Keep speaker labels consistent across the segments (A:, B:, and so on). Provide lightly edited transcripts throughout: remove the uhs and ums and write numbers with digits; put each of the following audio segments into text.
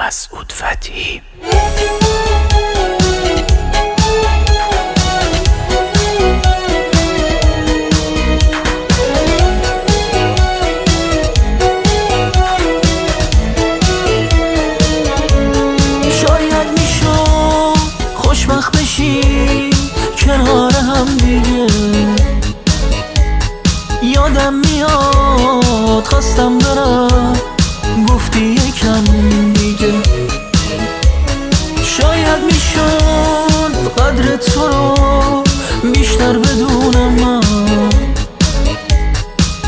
A: مسعود فتحی.
B: شاید میشد خوشبخت بشیم کنار هم دیگه. یادم میاد خواستم برم گفتی یکم دیگه. شاید میشد قدر تو رو بیشتر بدونم من.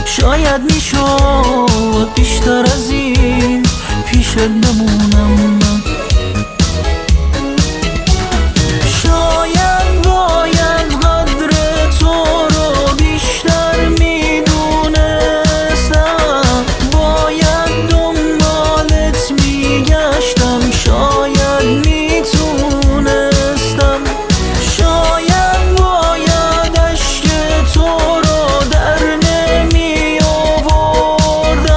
B: شاید میشد بیشتر از این پیشت بمونم من. شاید باید قدر تو رو بیشتر میدونستم. باید دنبالت میگشتم. شاید میتونستم. شاید باید عشق تو رو در نمی آوردم.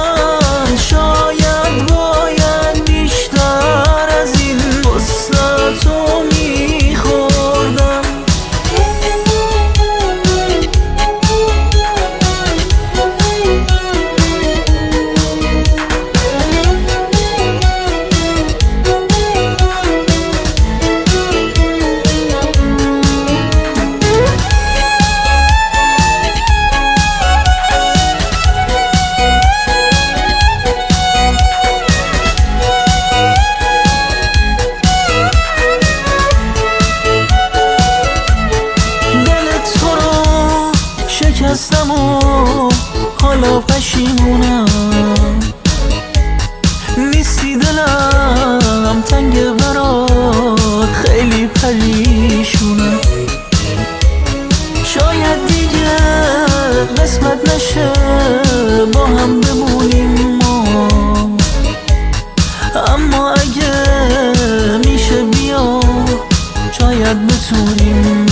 B: شاید باید بیشتر از این وسط تو میخوردم. شکستم و حالا پشیمونم. نیستی دلم تنگ برات خیلی پریشونم. شاید دیگه قسمت نشه با هم بمونیم ما. اما اگه میشه بیا شاید بتونیم